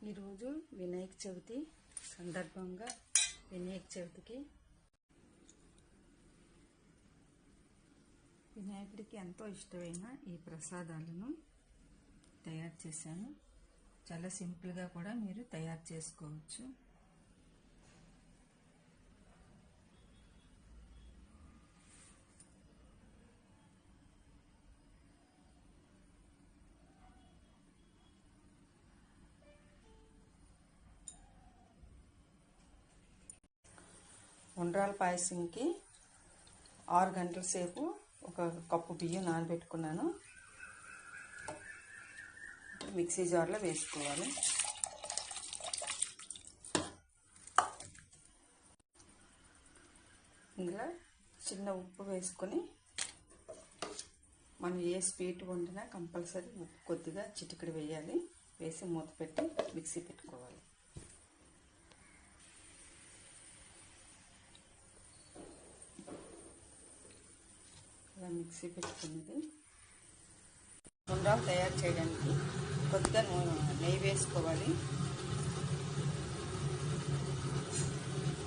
ఈరోజు వినాయక చవితి సందర్భంగా వినాయక చవితికి వినాయకుడికి ఎంతో ఇష్టమైన ఈ ప్రసాదాలను తయారు చేశాను. చాలా సింపుల్గా కూడా మీరు తయారు చేసుకోవచ్చు. ఉండ్రాల పాయసంకి 6 గంటల సేపు ఒక కప్పు బియ్యం నానబెట్టుకున్నాను. మిక్సీ జార్లో వేసుకోవాలి. ఇందులో చిన్న ఉప్పు వేసుకొని మనం ఏ స్వీట్ వండినా కంపల్సరీ ఉప్పు కొద్దిగా చిటికెడు వేయాలి. వేసి మూత పెట్టి మిక్సీ పెట్టుకోవాలి. ఇలా మిక్సీ పెట్టుకున్నది ఉండ్రాలు తయారు చేయడానికి కొద్దిగా నెయ్యి వేసుకోవాలి.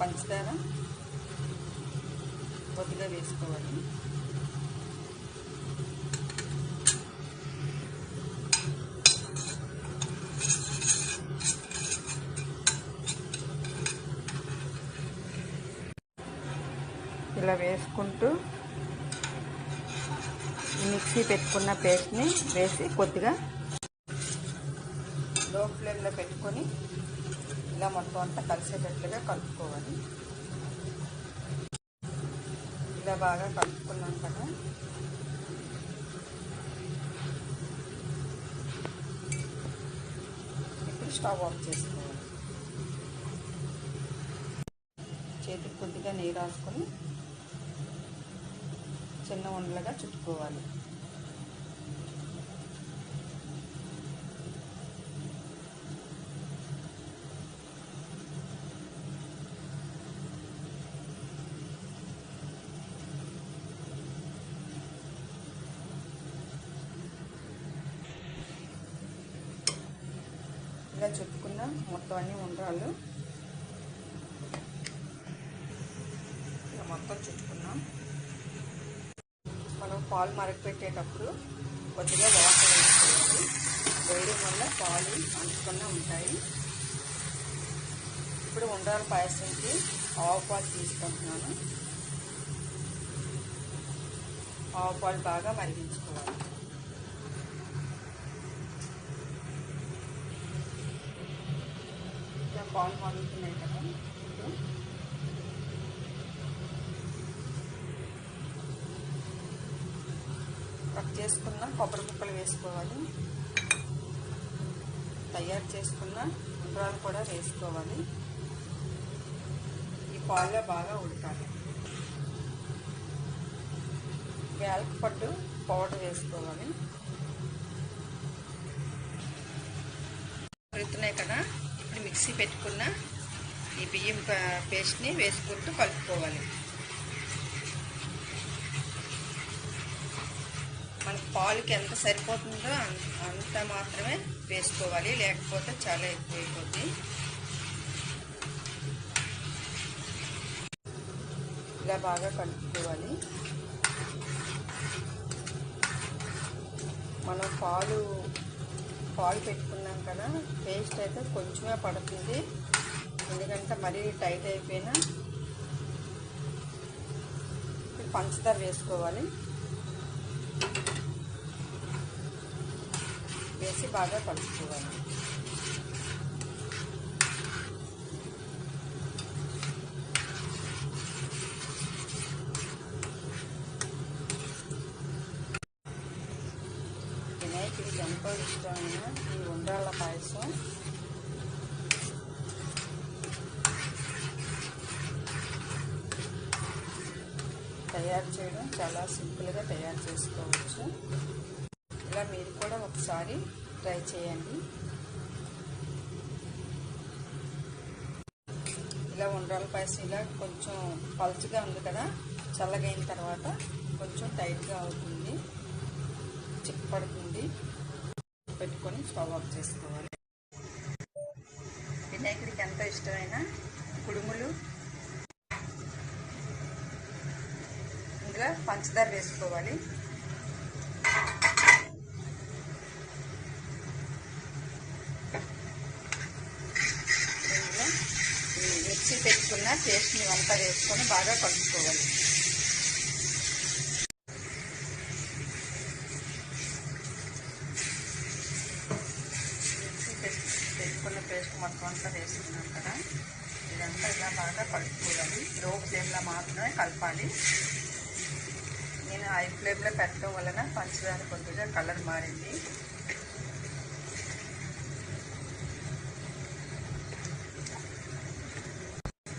పంచదార కొద్దిగా వేసుకోవాలి. ఇలా వేసుకుంటూ మిక్సీ పెట్టుకున్న పేస్ట్ని వేసి కొద్దిగా లో ఫ్లేమ్లో పెట్టుకొని ఇలా మొత్తం అంతా కలిసేటట్లుగా కలుపుకోవాలి. ఇలా బాగా కలుపుకున్నాం కదా, ఇప్పుడు స్టవ్ ఆఫ్ చేసుకోవాలి. చేతికి కొద్దిగా నెయ్యి రాసుకొని చిన్న ఉండలుగా చుట్టుకోవాలి. ఇలా చుట్టుకున్న మొత్తం అన్ని ఉండ్రాళ్ళు ఇలా మొత్తం చుట్టుకున్నాం. మనం పాలు మరగపెట్టేటప్పుడు కొద్దిగా వాటర్ వేసుకోవాలి. వేయడం వల్ల పాలు అంటుకున్నా ఉంటాయి. ఇప్పుడు ఉండ్రాల పాయసంకి ఆవు పాలు తీసుకుంటున్నాను. ఆవు పాలు బాగా మరిగించుకోవాలి. ఇంకా పాలు మరుగుతున్నాయి కదా, ఇప్పుడు కట్ చేసుకున్న కొబ్బరి ముక్కలు వేసుకోవాలి. తయారు చేసుకున్న ఉండ్రాలు కూడా వేసుకోవాలి. ఈ పాలలో బాగా ఉడకాలి. యాలక పట్టు పౌడర్ వేసుకోవాలి. ఉడుకుతున్నాయి కదా, ఇప్పుడు మిక్సీ పెట్టుకున్న ఈ బియ్యం పేస్ట్ని వేసుకుంటూ కలుపుకోవాలి. మనకు పాలుకి ఎంత సరిపోతుందో అంత మాత్రమే వేసుకోవాలి, లేకపోతే చాలా ఎక్కువ అయిపోద్ది. ఇలా బాగా కలుపుకోవాలి. మనం పాలు పెట్టుకున్నాం కదా, పేస్ట్ అయితే కొంచెమే పడుతుంది. ఎందుకంటే మరీ టైట్ అయిపోయినా పంచదార వేసుకోవాలి. వేసి బాగా కలుపుకోవాలి. వినాయకుడికి ఎంతో ఇష్టమైన ఈ ఉండ్రాళ్ళ పాయసం తయారు చేయడం చాలా సింపుల్గా తయారు చేసుకోవచ్చు. ఇలా మీరు కూడా ఒకసారి ట్రై చేయండి. ఇలా ఉండ్రాల పాయసం ఇలా కొంచెం పలుచగా ఉంది కదా, చల్లగైన తర్వాత కొంచెం టైట్గా అవుతుంది, చిక్కపడుతుంది. పెట్టుకొని స్టవ్ ఆఫ్ చేసుకోవాలి. వినాయకుడికి ఎంతో ఇష్టమైన కుడుములు. ఇందులో పంచదార వేసుకోవాలి. ఇందులో మిక్సీ పెట్టుకున్న పేస్ట్ని అంతా వేసుకొని బాగా కలుపుకోవాలి. పెట్టుకున్న పేస్ట్ మొత్తం అంతా వేసుకున్నాం కదా, ఇదంతా ఇలా బాగా కలుపుకోవాలి. లో ఫ్లేమ్లో మాత్రమే కలపాలి. నేను హై ఫ్లేమ్లో పెట్టడం వలన పంచదార కొద్దిగా కలర్ మారింది.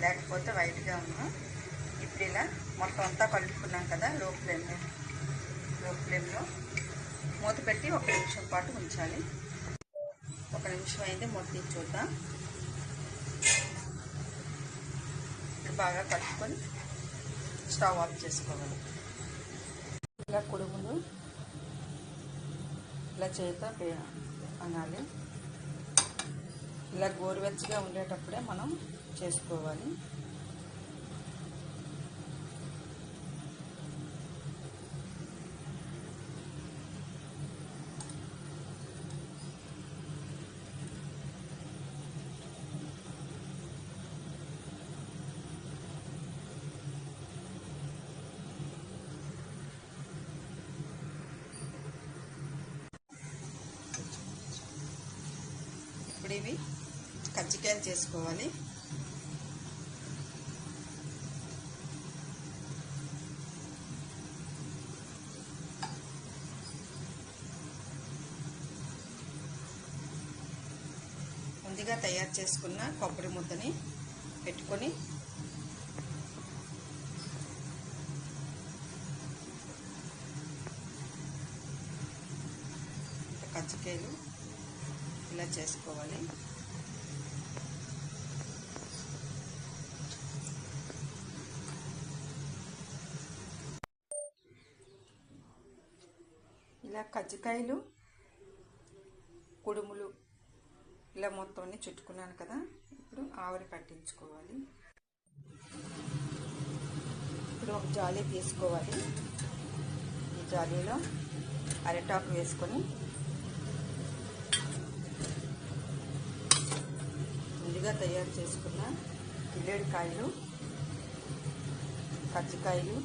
లేకపోతే వైట్గా ఉన్నాం. ఇప్పుడు ఇలా మొత్తం అంతా కలుపుకున్నాం కదా, లో ఫ్లేమ్లో మూత పెట్టి 1 నిమిషం పాటు ఉంచాలి. 1 నిమిషం అయింది, మూత తీసి చూద్దాం. బాగా కలుపుకొని స్టవ్ ఆఫ్ చేసుకోవాలి. ఇలా కుడుములు ఇలా చేతితో అనాలి. ఇలా గోరువెచ్చగా ఉండేటప్పుడే మనం చేసుకోవాలి. ఇప్పుడు ఇవి కజ్జికాయలు చేసుకోవాలి. ముందుగా తయారు చేసుకున్న కొబ్బరి ముద్దని పెట్టుకొని కజ్జికాయలు ఇలా చేసుకోవాలి. ఇలా కజ్జికాయలు కుడుములు ఇలా మొత్తం అన్ని చుట్టుకున్నాను కదా, ఇప్పుడు ఆవిరి పట్టించుకోవాలి. ఇప్పుడు ఒక జాలి తీసుకోవాలి. ఈ జాలీలో అరిటాకు వేసుకొని ముందుగా తయారు చేసుకున్న జిల్లేడికాయలు, కజ్జికాయలు,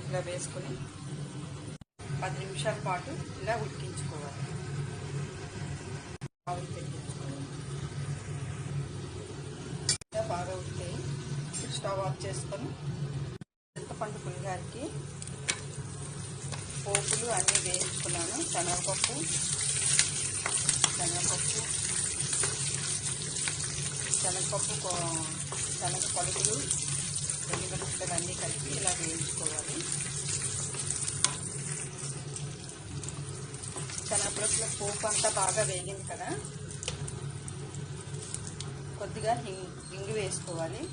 ఇలా వేసుకొని 10 నిమిషాల పాటు ఇలా ఉడికించుకోవాలి. ఆవిరి పెట్టించుకోవాలి. ఇలా బాగా ఉడికాయి. స్టవ్ ఆఫ్ చేసుకొని చింతపండు పులిగారికి పోపులు అన్నీ వేయించుకున్నాను. శనగపప్పు, శనగ పలుకులు, ఎల్లిగడ్డలు అన్నీ కలిపి ఇలా వేయించుకోవాలి. శనగపప్పుల పోపు అంతా బాగా వేగింది కదా, కొద్దిగా హింగు వేసుకోవాలి.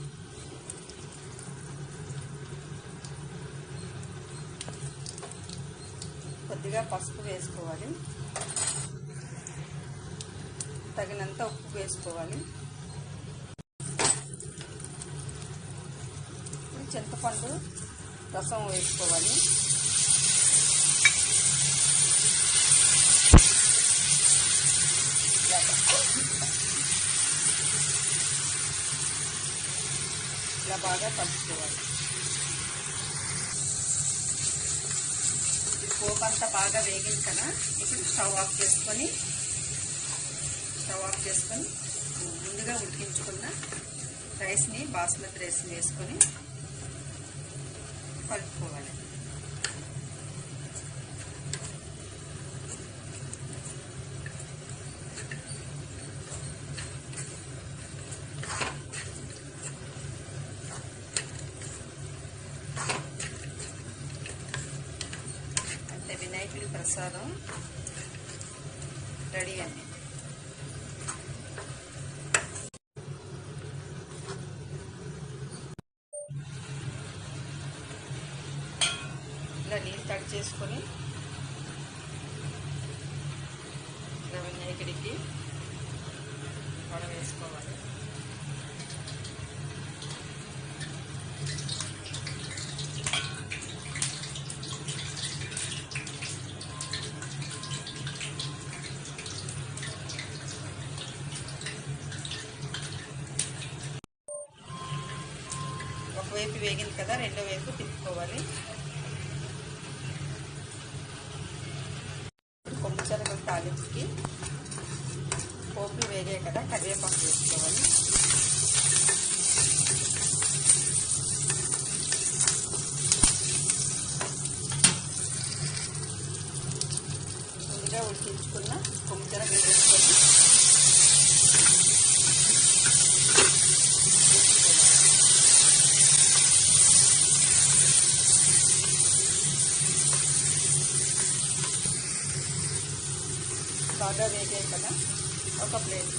కొద్దిగా పసుపు వేసుకోవాలి. తగినంత ఉప్పు వేసుకోవాలి. చింతపండు రసం వేసుకోవాలి. ఇలా బాగా కలుపుకోవాలి. పోపు అంతా బాగా వేగింది కదా, ఇప్పుడు స్టవ్ ఆఫ్ చేసుకొని ముందుగా ఉడికించుకున్న రైస్ని, బాస్మతి రైస్ని వేసుకొని కలుపుకోవాలి. అంటే వినాయకుడి ప్రసాదం రెడీ అండి. చేసుకొని ఇలా వినాయకుడికి వడ వేసుకోవాలి. ఒకవైపు వేగింది కదా, రెండో వైపు తిప్పుకోవాలి. కొమ్ము శనగలు తాలింపుకి పోపులు వేగాయి కదా, కరివేపాకు వేసుకోవాలి. ముందుగా ఉడికించుకున్న కొమ్ము శనగలు వేసుకొని బాగా వేగాయి కదా, ఒక ప్లేట్